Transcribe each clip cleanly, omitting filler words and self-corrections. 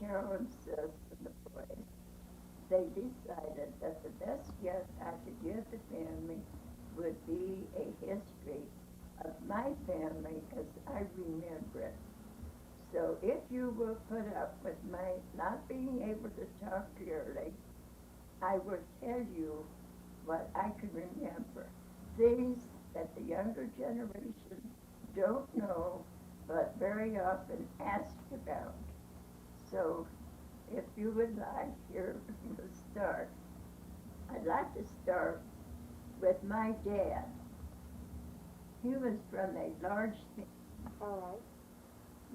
Carolyn says to the boys, they decided that the best gift I could give the family would be a history of my family as I remember it. So if you will put up with my not being able to talk clearly, I will tell you what I can remember. Things that the younger generation don't know but very often ask about. So if you would like, here we'll start. I'd like to start with my dad. He was from a large family. All right.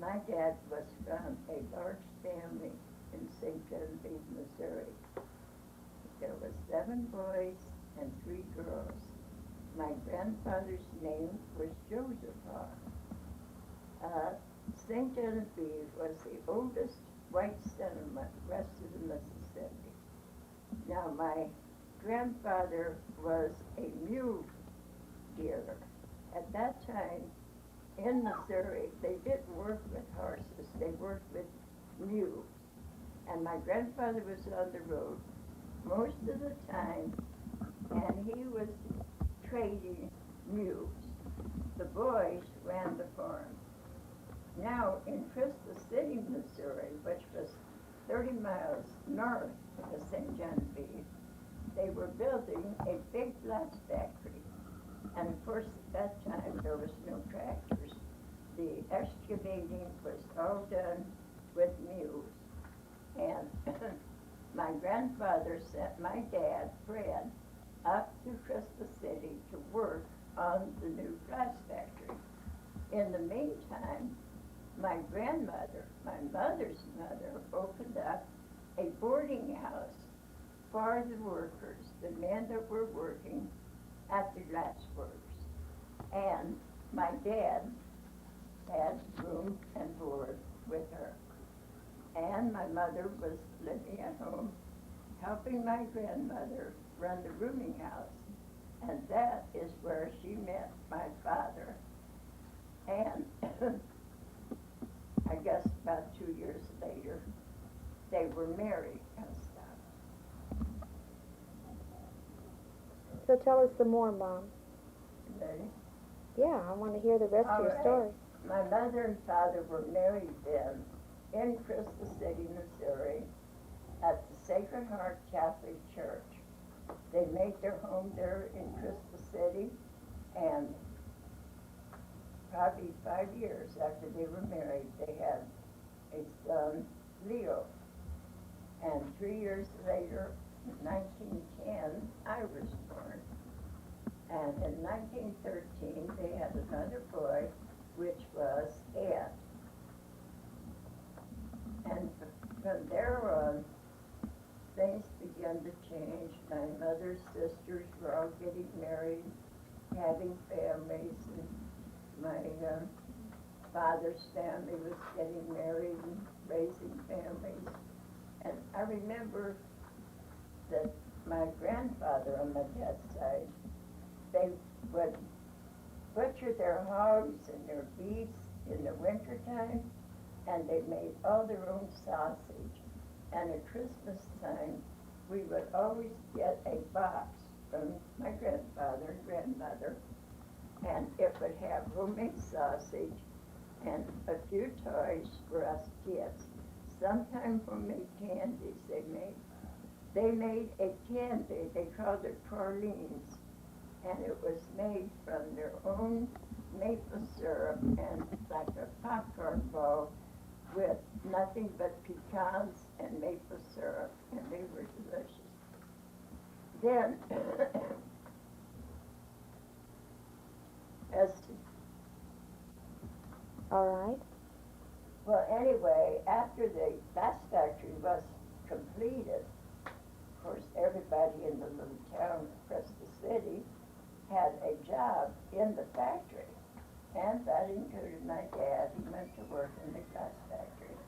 My dad was from a large family in St. Genevieve, Missouri. There were 7 boys and 3 girls. My grandfather's name was Joseph Hall. St. Genevieve was the oldest white settlement west of the Mississippi. Now, my grandfather was a mule dealer. At that time, in Missouri, they didn't work with horses, they worked with mules. And my grandfather was on the road most of the time, and he was trading mules. The boys ran the farm. Now, in Crystal City, Missouri, which was 30 miles north of St. Genevieve, they were building a big glass factory. And of course, at that time, there was no tractors. The excavating was all done with mules. And my grandfather sent my dad, Fred, up to Crystal City to work on the new glass factory. In the meantime, my grandmother, my mother's mother, opened up a boarding house for the workers, the men that were working at the glass works. And my dad had room and board with her. And my mother was living at home, helping my grandmother run the rooming house. And that is where she met my father. And I guess about 2 years later, they were married and stuff. So tell us some more, Mom. Ready? Yeah, I want to hear the rest of your story. My mother and father were married then in Crystal City, Missouri, at the Sacred Heart Catholic Church. They made their home there in Crystal City, and probably 5 years after they were married, they had a son, Leo. And 3 years later, in 1910, I was born. And in 1913, they had another boy, which was Ed. And from there on, things began to change. My mother's sisters were all getting married, having families, and my father's family was getting married and raising families. And I remember that my grandfather on my dad's side, they would butcher their hogs and their beefs in the wintertime, and they made all their own sausage. And at Christmas time, we would always get a box from my grandfather and grandmother, and it would have homemade sausage and a few toys for us kids. Sometimes homemade candies they made. They made a candy, they called it pralines, and it was made from their own maple syrup and like a popcorn ball with nothing but pecans and maple syrup, and they were delicious. Then, as All right. well, anyway, after the glass factory was completed, of course, everybody in the little town across the city had a job in the factory, and that included my dad. He went to work in the glass factory,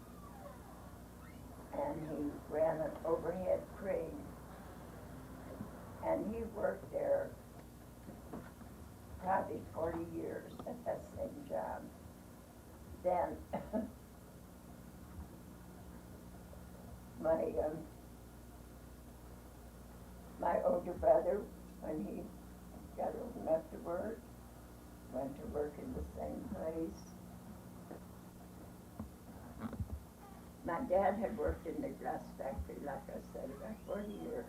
and he ran an overhead crane, and he worked there probably 40 years at that same job. Then my older brother, when he got old enough to work, went to work in the same place. My dad had worked in the glass factory, like I said, about 40 years.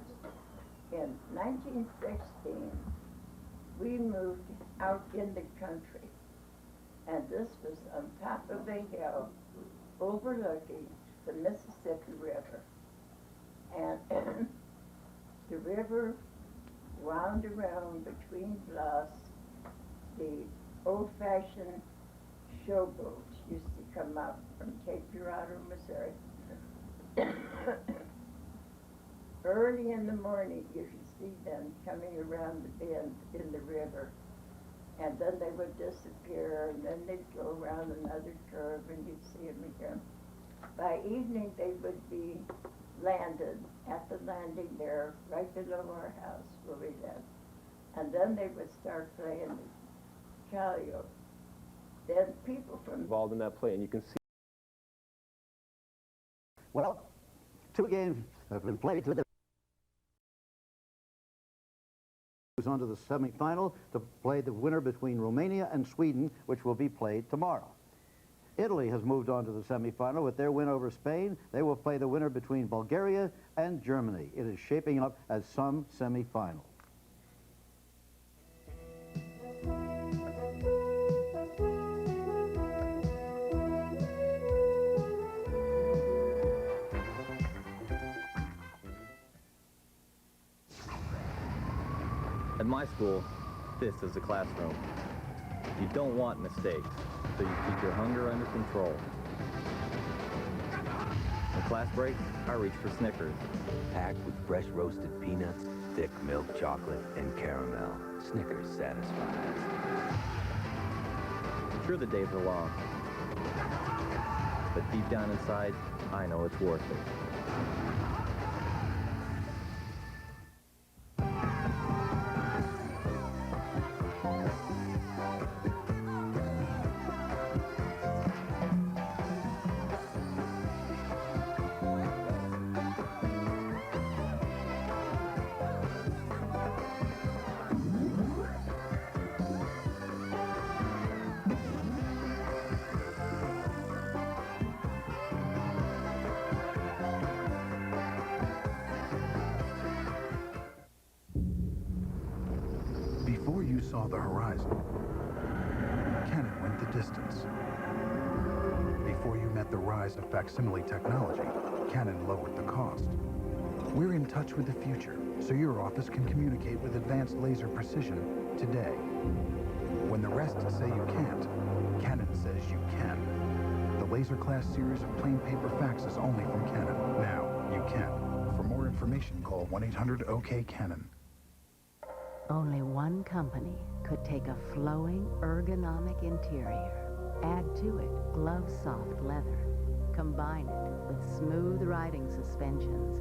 In 1916, we moved out in the country, and this was on top of a hill overlooking the Mississippi River. And the river wound around between bluffs. The old-fashioned showboats used to come out from Cape Girardeau, Missouri. Early in the morning, you could see them coming around the bend in the river. And then they would disappear, and then they'd go around another curve, and you'd see them again. By evening, they would be landed at the landing there, right below our house where we lived. And then they would start playing the Calliope. Then people from... involved in that play, and you can see... Well, 2 games have been played today. Moves on to the semifinal to play the winner between Romania and Sweden, which will be played tomorrow. Italy has moved on to the semifinal with their win over Spain. They will play the winner between Bulgaria and Germany. It is shaping up as some semifinal. At my school, this is a classroom. You don't want mistakes, so you keep your hunger under control. When class breaks, I reach for Snickers. Packed with fresh roasted peanuts, thick milk chocolate, and caramel. Snickers satisfies. Sure, the days are long, but deep down inside, I know it's worth it. Before you saw the horizon, Canon went the distance. Before you met the rise of facsimile technology, Canon lowered the cost. We're in touch with the future, so your office can communicate with advanced laser precision today. When the rest say you can't, Canon says you can. The Laser Class series of plain paper faxes only from Canon. Now you can. For more information, call 1-800-OK-CANON. Only one company could take a flowing, ergonomic interior, add to it glove-soft leather, combine it with smooth riding suspensions,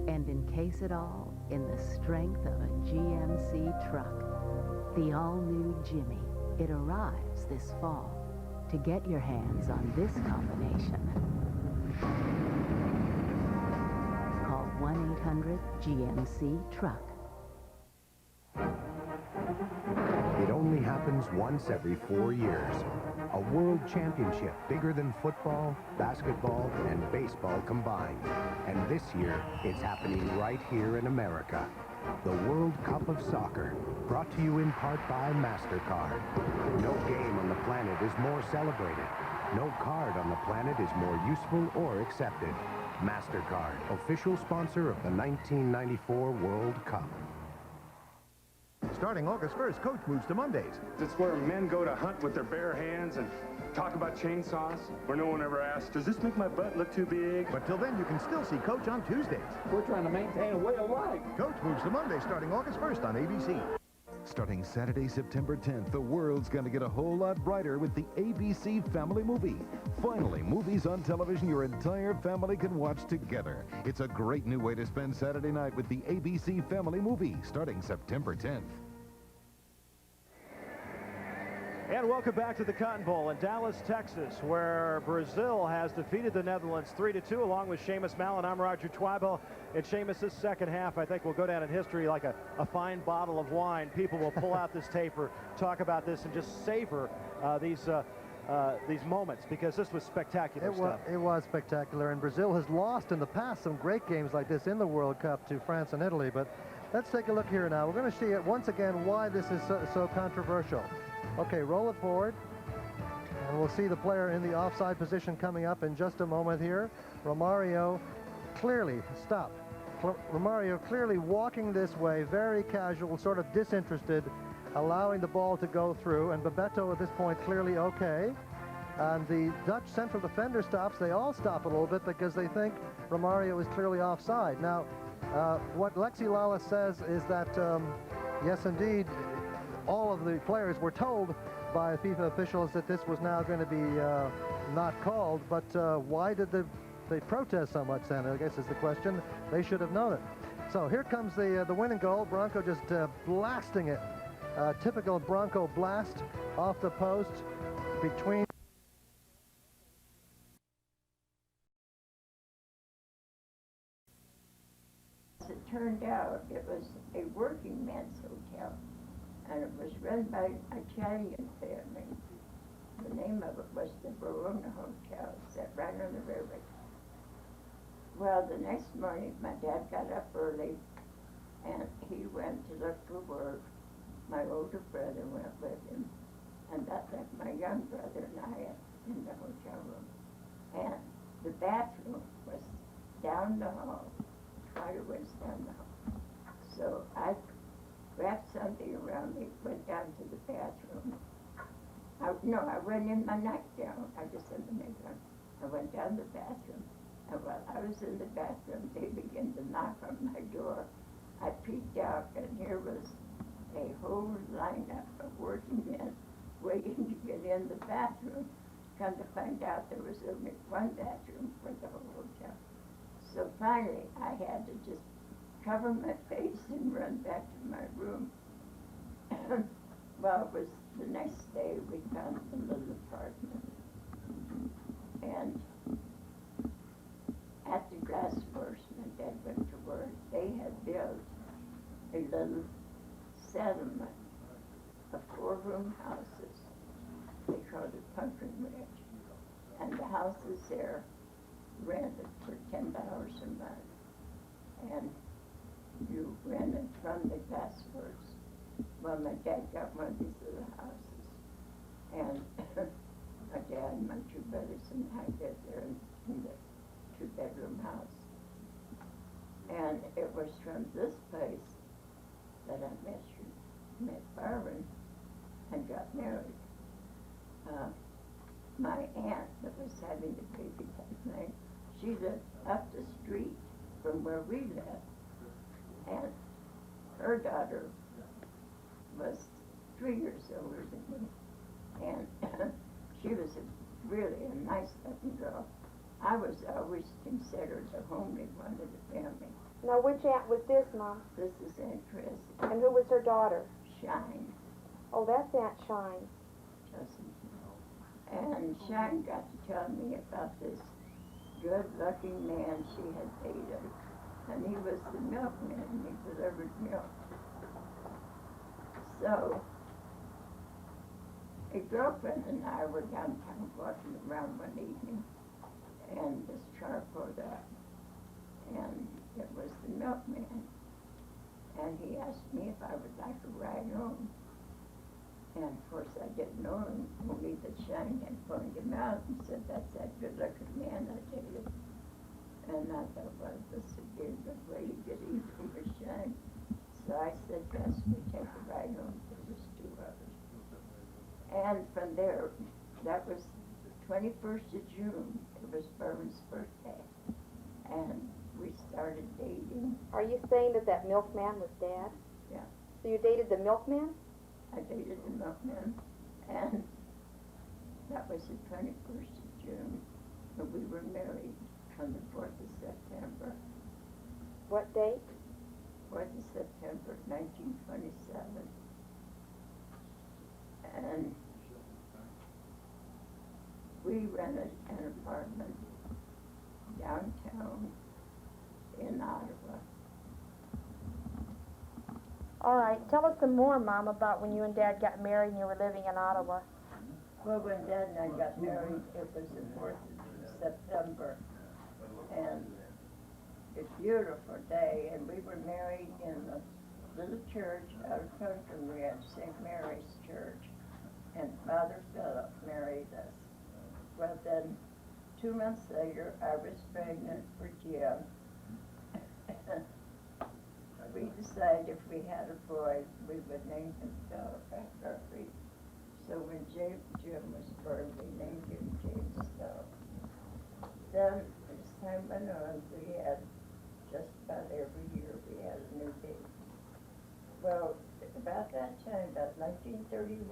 and encase it all in the strength of a GMC truck. The all-new Jimmy. It arrives this fall. To get your hands on this combination, call 1-800-GMC-TRUCK. It only happens once every 4 years. A world championship bigger than football, basketball, and baseball combined. And this year, it's happening right here in America. The World Cup of Soccer, brought to you in part by MasterCard. No game on the planet is more celebrated. No card on the planet is more useful or accepted. MasterCard, official sponsor of the 1994 World Cup. Starting August 1st, Coach moves to Mondays. It's where men go to hunt with their bare hands and talk about chainsaws, where no one ever asks, does this make my butt look too big? But till then, you can still see Coach on Tuesdays. We're trying to maintain a way of life. Coach moves to Mondays starting August 1st on ABC. Starting Saturday, September 10th, the world's going to get a whole lot brighter with the ABC Family Movie. Finally, movies on television your entire family can watch together. It's a great new way to spend Saturday night with the ABC Family Movie, starting September 10th. And welcome back to the Cotton Bowl in Dallas, Texas, where Brazil has defeated the Netherlands 3-2, along with Seamus Mallon. I'm Roger Twybo. In Seamus' second half, I think will go down in history like a fine bottle of wine. People will pull out this tape or talk about this and just savor these moments, because this was spectacular stuff. It was spectacular, and Brazil has lost in the past some great games like this in the World Cup to France and Italy. But let's take a look here now. We're going to see it once again why this is so controversial. Okay, roll it forward, and we'll see the player in the offside position coming up in just a moment here. Romario clearly, stop. Romario clearly walking this way, very casual, sort of disinterested, allowing the ball to go through, and Bebeto at this point clearly okay. And the Dutch central defender stops. They all stop a little bit because they think Romario is clearly offside. Now, what Lexi Lala says is that, yes, indeed, all of the players were told by FIFA officials that this was now going to be not called, but why did they protest so much then, I guess is the question. They should have known it. So here comes the winning goal. Bronco just blasting it. Typical Bronco blast off the post between. As it turned out, it was a working man's hotel, and it was run by an Italian family. The name of it was the Verona Hotel, set right on the river. Well, the next morning, my dad got up early, and he went to look for work. My older brother went with him, and that left my young brother and I in the hotel room. And the bathroom was down the hall, quite a ways down the hall. So I wrapped something around me, went down to the bathroom. I went in my nightgown. I just had the makeup. I went down the bathroom, and while I was in the bathroom, they began to knock on my door. I peeked out, and here was a whole lineup of working men waiting to get in the bathroom. Come to find out there was only one bathroom for the whole hotel. So finally, I had to just cover my face and run back to my room. Well, it was the next day we found the little apartment. And at the glass works, my dad went to work. They had built a little settlement of 4-room houses. They called it Pumpkin Ridge. And the houses there rented for $10 a month. And you rented from the glassworks. Well, my dad got one of these little houses. And my dad, my 2 brothers, and I lived there in the 2-bedroom house. And it was from this place that I met Byron and got married. My aunt that was having the baby that night, she lived up the street from where we lived. And her daughter was 3 years older than me. And she was really a nice-looking girl. I was always considered the homely one of the family. Now, which aunt was this, Mom? This is Aunt Chris. And who was her daughter? Shine. Oh, that's Aunt Shine. And Shine got to tell me about this good-looking man she had dated. And he was the milkman, and he delivered milk. So, a girlfriend and I were downtown walking around one evening, and this car pulled up, and it was the milkman. And he asked me if I would like a ride home. And of course I didn't know him, only that Shine had pointed him out and said, that's that good-looking man I dated. And I thought, well, this would be a good way to get even with Shine. So I said, yes, we take a ride home. There was 2 of us. And from there, that was 21st of June. It was Byron's birthday. And we started dating. Are you saying that that milkman was Dad? Yeah. So you dated the milkman? I dated the milkman. And that was the 21st of June. And we were married on the 4th of September. What date? 4th of September, 1927. And we rented an apartment downtown in Ottawa. All right, tell us some more, Mom, about when you and Dad got married and you were living in Ottawa. Well, when Dad and I got married, it was the 4th of September, and a beautiful day, and we were married in the little church out of country. We had St. Mary's Church, and Father Philip married us. Well, then 2 months later, I was pregnant for Jim. We decided if we had a boy, we would name him Philip after our feet. So when Jim was born, we named him James Philip. Then, as time went on, we had just about every year we had a new baby. Well, about that time, about 1931,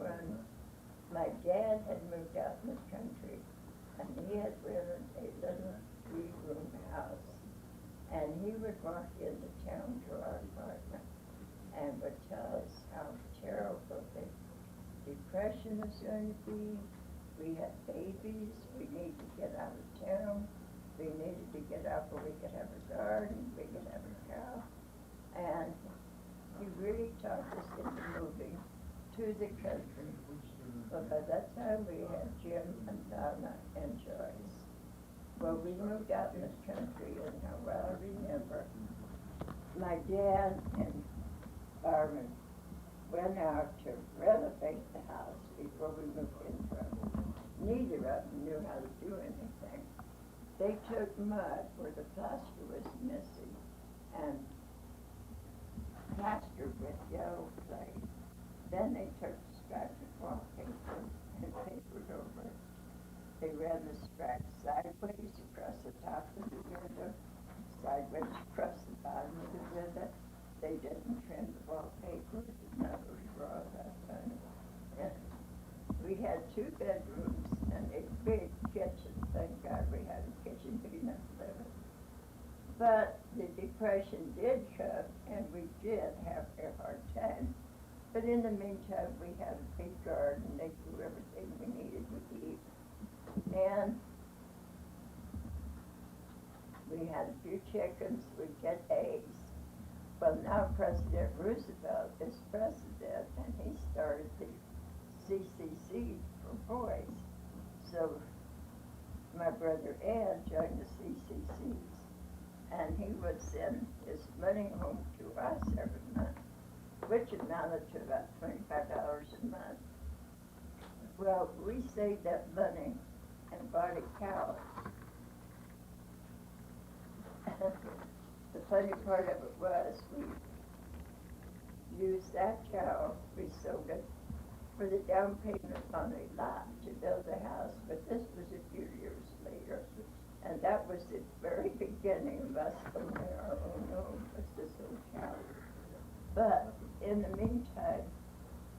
my dad had moved out in the country, and he had rented a little 3-room house. And he would walk into town to our apartment and would tell us how terrible the Depression was going to be. We had babies. We needed to get out of town. We needed to get out where we could have a garden. We could have a cow. And he really talked us into moving to the country. But by that time, we had Jim and Donna and Joyce. Well, we moved out in this country, and how well I remember, my dad and Barman went out to renovate the house before we moved into it. Neither of them knew how to do anything. They took mud where the plaster was missing and plastered with yellow clay. Then they took scraps of wallpaper and papered over it. They ran the scratch sideways across the top of the window, sideways across the bottom of the window. They didn't trim the wallpaper, that was raw that time. And we had 2 bedrooms and a big kitchen. Thank God we had a kitchen big enough to live in. But the Depression did come, and we did have a hard time. But in the meantime, we had a big garden. They grew everything we needed to eat. And we had a few chickens, we'd get eggs. Well, now President Roosevelt is president, and he started the CCC for boys. So my brother Ed joined the CCCs, and he would send his money home to us every month, which amounted to about $25 a month. Well, we saved that money and bought a cow. The funny part of it was we used that cow, we sold it for the down payment on a lot to build a house, but this was a few years later. And that was the very beginning of us owning our own home, was this old cow. But in the meantime,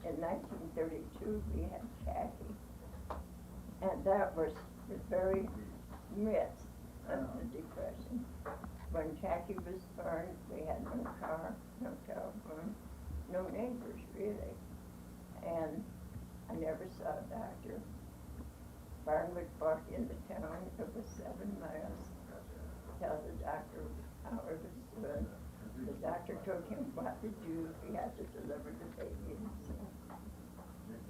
in 1932, we had Jackie. And that was the very midst of the Depression. When Jackie was born, we had no car, no telephone, no neighbors, really. And I never saw a doctor. Barn would walk into town, it was 7 miles, tell the doctor how it was doing. The doctor told him what to do, he had to deliver the baby.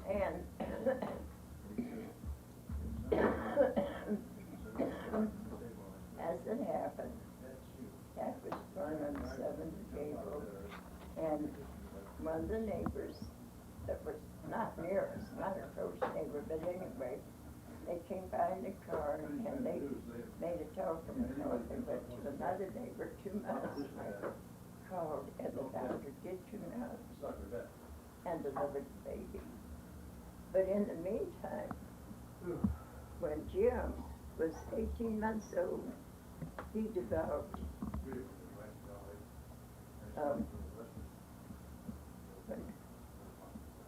And as it happened, Jack was born on the 7th of April, and one of the neighbors that was not near us, not a close neighbor, but anyway, they came by in the car and they made a telephone call. They went to another neighbor 2 miles away, called, and the doctor did come out and delivered the baby. But in the meantime, when Jim was 18 months old, he developed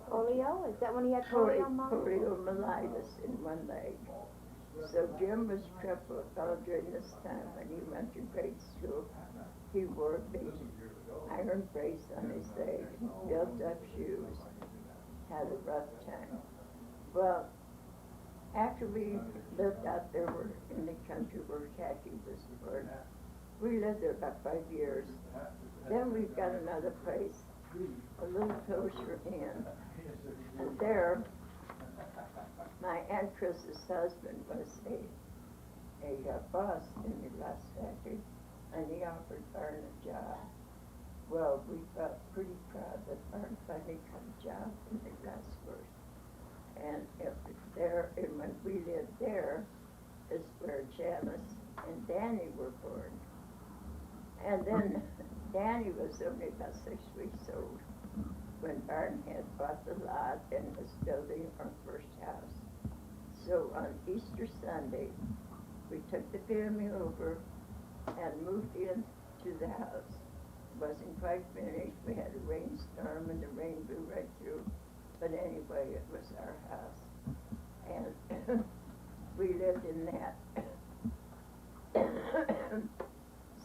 polio? Is that when he had polio, Mom? Poliomyelitis in one leg. So Jim was crippled all during this time when he went to grade school. He wore a big iron brace on his leg, built up shoes, had a rough time. Well, After we lived out there in the country where khaki was born, we lived there about 5 years. Then we got another place a little closer in. And there, my Aunt Chris's husband was a boss in the glass factory, and he offered Barn a job. Well, we felt pretty proud that Barn finally got a job in the glass works. And when we lived there, is where Janice and Danny were born. And then Danny was only about 6 weeks old when Barn had bought the lot and was building our first house. So on Easter Sunday, we took the family over and moved into the house. It wasn't quite finished. We had a rainstorm and the rain blew right through. But anyway, it was our house. And we lived in that.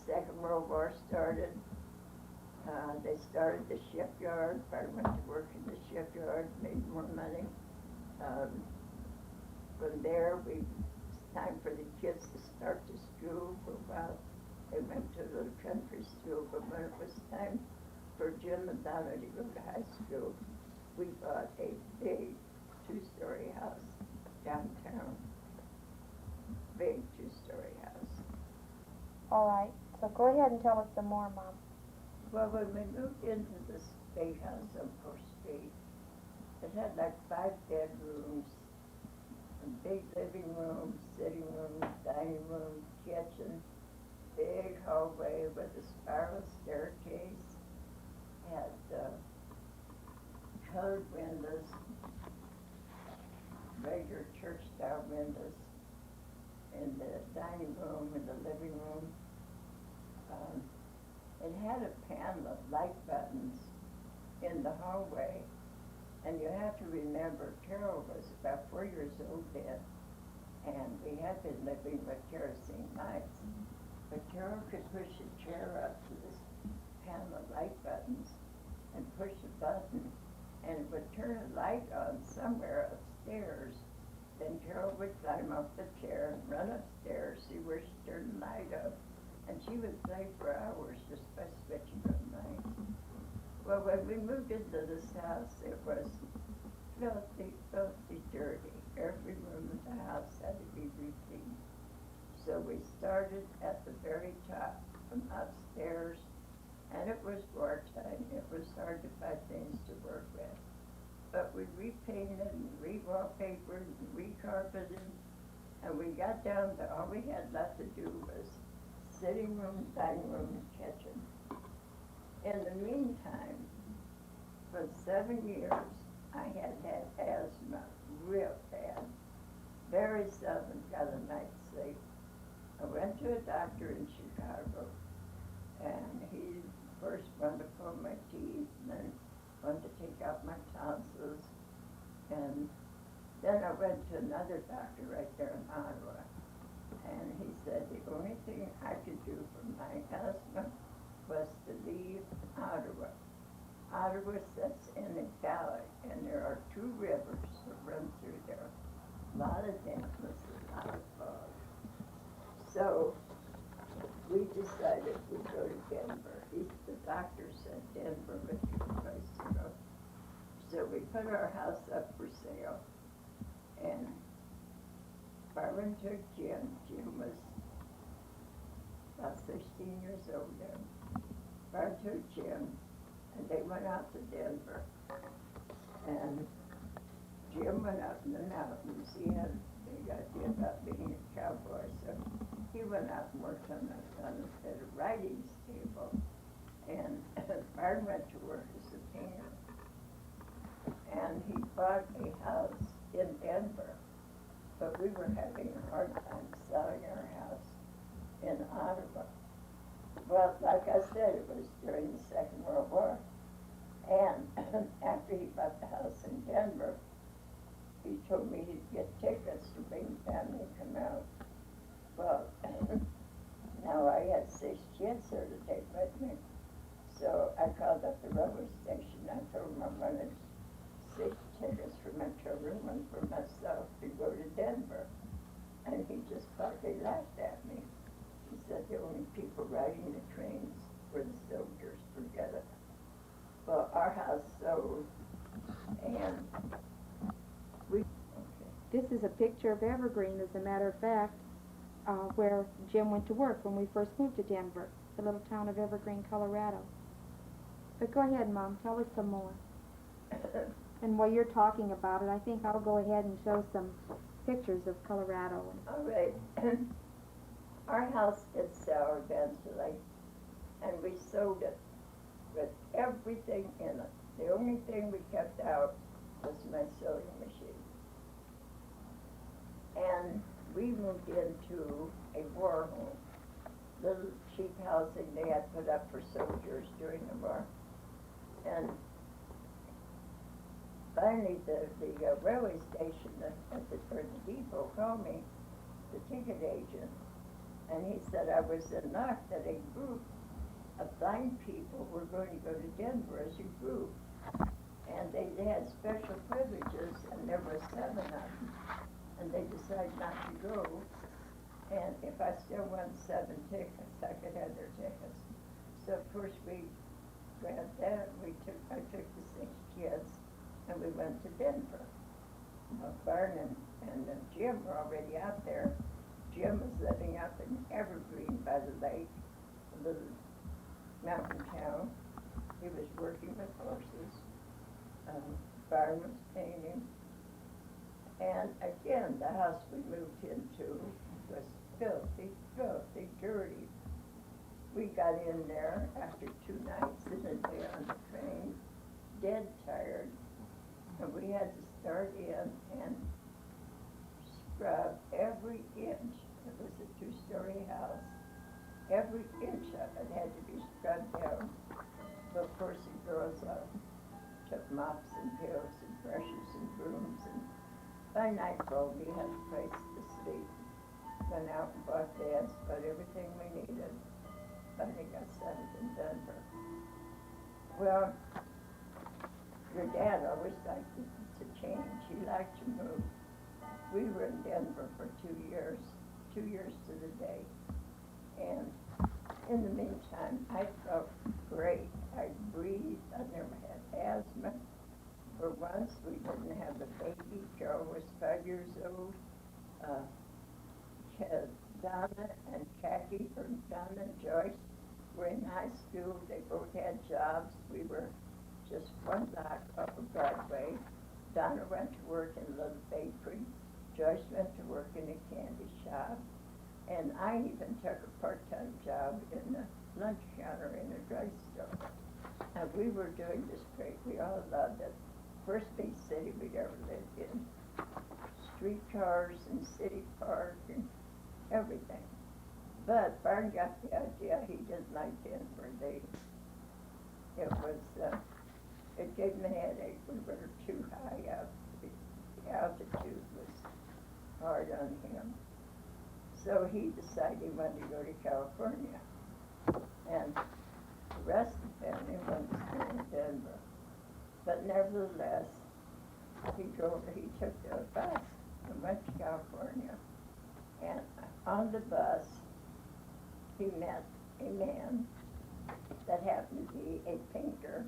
Second World War started. They started the shipyard. I went to work in the shipyard, made more money. From there, it's time for the kids to start to school. For a while, they went to a little country school, but when it was time for Jim and Donna to go to high school, we bought a big two-story house downtown. Big two-story house. All right. So go ahead and tell us some more, Mom. Well, when we moved into this big house on 4th Street, it had like 5 bedrooms, a big living room, sitting room, dining room, kitchen, big hallway with a spiral staircase, had colored windows, regular church-style windows in the dining room and the living room. It had a panel of light buttons in the hallway, and you have to remember Carol was about 4 years old then, and we had been living with kerosene lights. But Carol could push a chair up to this panel of light buttons and push a button, and it would turn a light on somewhere upstairs. Then Carol would climb off the chair and run upstairs, see where she turned the light up, and she would play for hours just by switching on lights. Well, when we moved into this house, it was filthy, filthy dirty. Every room in the house had to be re-cleaned. So we started at the very top, from upstairs, and it was wartime. It was hard to find things to work with. But we repainted and re-wallpapered and re-carpeted, and we got down to all we had left to do was sitting room, dining room, and kitchen. In the meantime, for 7 years, I had asthma, real bad. Very seldom got a night's sleep. I went to a doctor in Chicago, and he first wanted to pull my teeth, and then wanted to take out my tonsils. And then I went to another doctor right there in Ottawa, and he said the only thing I could do for my asthma was to leave Ottawa. Ottawa sits in a valley, and there are 2 rivers that run through there. A lot of dampness, a lot of fog. So we decided we'd go to Denver. The doctor said Denver would be the place to go. So we put our house up for sale, and Byron took Jim. Jim was about 16 years old then. Byron took Jim, and they went out to Denver. And Jim went out in the mountains. He had a big idea about being a cowboy, so he went out and worked on a writing table. And Byron went to work as a painter. And he bought a house in Denver, but we were having a hard time selling our house in Ottawa. Well, like I said, it was during the Second World War. And after he bought the house in Denver, he told me he'd get tickets to bring the family and come out. Well, now I had 6 kids there to take with me. So I called up the railway station. I told them I wanted 6 tickets for my children, 1 for myself, to go to Denver. picture of Evergreen, as a matter of fact, where Jim went to work when we first moved to Denver, the little town of Evergreen, Colorado. But go ahead, Mom, tell us some more. And while you're talking about it, I think I'll go ahead and show some pictures of Colorado. All right. Our house did sell eventually, and we sold it with everything in it. The only thing we kept out was my sewing machine. And we moved into a war home, little cheap housing they had put up for soldiers during the war. And finally, the railway station or the depot called me, the ticket agent, and he said I was in luck that a group of blind people were going to go to Denver as a group. And they had special privileges, and there were 7 of them. And they decided not to go. And if I still won 7 tickets, I could have their tickets. So of course we grabbed that. I took the 6 kids, and we went to Denver. Barn and Jim were already out there. Jim was living up in Evergreen by the lake, a little mountain town. He was working with horses. Barn was painting. And again, the house we moved into was filthy, filthy, dirty. We got in there after 2 nights in a day on the train, dead tired, and we had to start in and scrub every inch. It was a 2-story house. Every inch of it had to be scrubbed down. So of course the girls took mops and pails and brushes and brooms, and by nightfall we had a place to sleep. Went out and bought beds, bought everything we needed. Finally got settled in Denver. Well, your dad always liked to change. He liked to move. We were in Denver for 2 years to the day. And in the meantime, I felt great. I breathed. I never had asthma. For once, we didn't have a baby. Joe was 5 years old. Donna and Kathy, or Donna and Joyce, were in high school. They both had jobs. We were just 1 block off of Broadway. Donna went to work in a little bakery. Joyce went to work in a candy shop. And I even took a part-time job in the lunch counter in a drugstore. And we were doing this great. We all loved it. First big city we'd ever lived in. Streetcars and city park and everything. But Barn got the idea he didn't like Denver. It gave him a headache. We were too high up. The altitude was hard on him. So he decided he wanted to go to California. And the rest of the family went to school in Denver. But nevertheless, he took the bus and went to California. And on the bus, he met a man that happened to be a painter.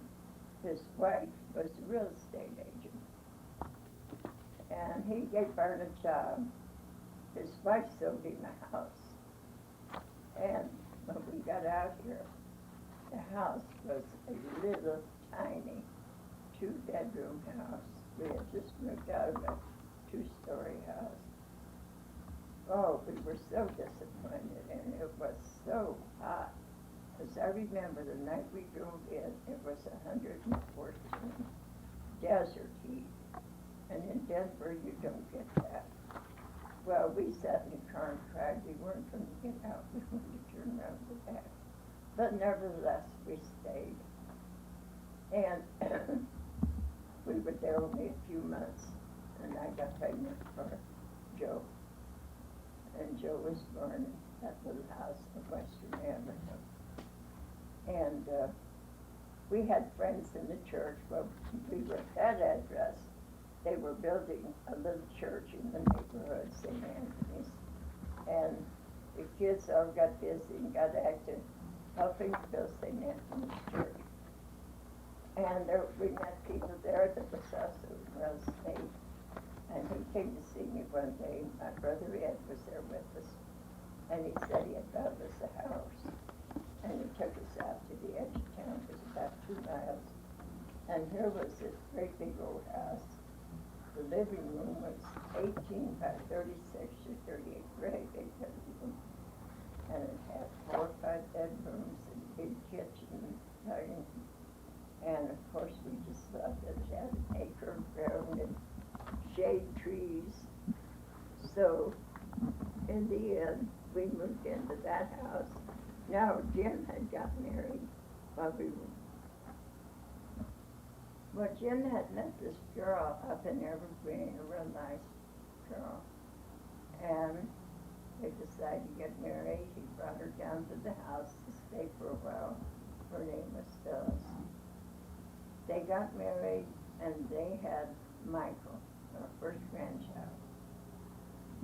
His wife was a real estate agent. And he gave Barn a job. His wife sold him a house. And when we got out here, the house was a little tiny 2-bedroom house. We had just moved out of a 2-story house. Oh, we were so disappointed, and it was so hot. As I remember, the night we drove in, it was 114, desert heat. And in Denver, you don't get that. Well, we sat in the car and cried. We weren't going to get out. We wanted to turn around and go back. But nevertheless, we stayed. And we were there only a few months, and I got pregnant for Joe. And Joe was born in that little house in Western Avenue. And we had friends in the church. Well, we were at that address. They were building a little church in the neighborhood, St. Anthony's. And the kids all got busy and got active helping build St. Anthony's Church. And we met people there that was also real estate. And he came to see me one day. My brother Ed was there with us. And he said he had found us a house. And he took us out to the edge of town. It was about 2 miles. And here was this great big old house. The living room was 18 by 36 or 38, very big living room. And it had 4 or 5 bedrooms and a big kitchen and dining. And of course we just loved it. It had an acre of ground and shade trees. So in the end, we moved into that house. Now Jim had got married while we were. Well, Jim had met this girl up in Evergreen, a real nice girl. And they decided to get married. He brought her down to the house to stay for a while. Her name was Phyllis. They got married and they had Michael, our first grandchild.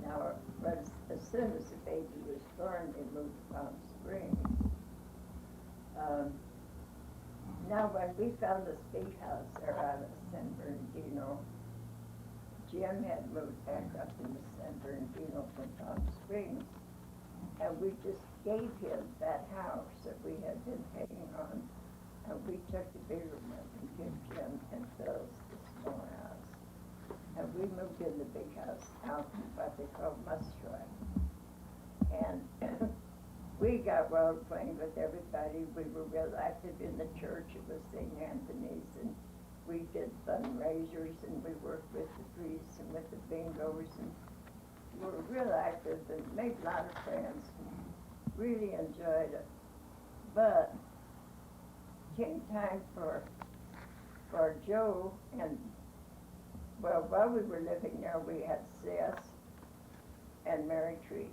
Now, as soon as the baby was born, they moved to Palm Springs. Now, when we found this big house there out of San Bernardino, Jim had moved back up into San Bernardino from Palm Springs, and we just gave him that house that we had been paying on, and we took the bigger one and gave Jim and Phyllis the small house. And we moved in the big house out in what they call Mustroy. And we got well acquainted with everybody. We were real active in the church. It was St. Anthony's, and we did fundraisers, and we worked with the priests and with the bingos, and we were real active and made a lot of friends. Really enjoyed it. But came time for Joe, and well, while we were living there, we had Sis and Mary Trees.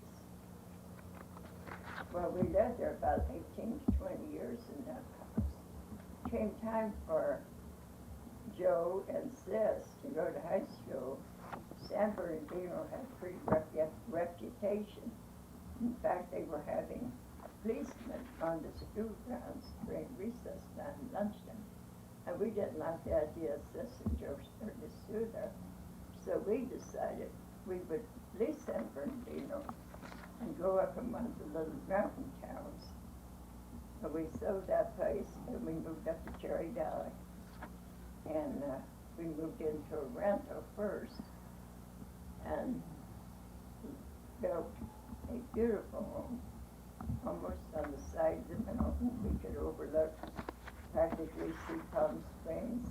Well, we lived there about 18 to 20 years in that house. Came time for Joe and Sis to go to high school. San Bernardino had a pretty reputation. In fact, they were having policemen on the school grounds during recess time and lunchtime. And we didn't like the idea of Sis and Joe starting to school there. So we decided we would leave San Bernardino and go up in one of the little mountain towns. So we sold that place and we moved up to Cherry Valley. And we moved into a rental first and built a beautiful home, almost on the side of the mountain. We could overlook, practically see Palm Springs.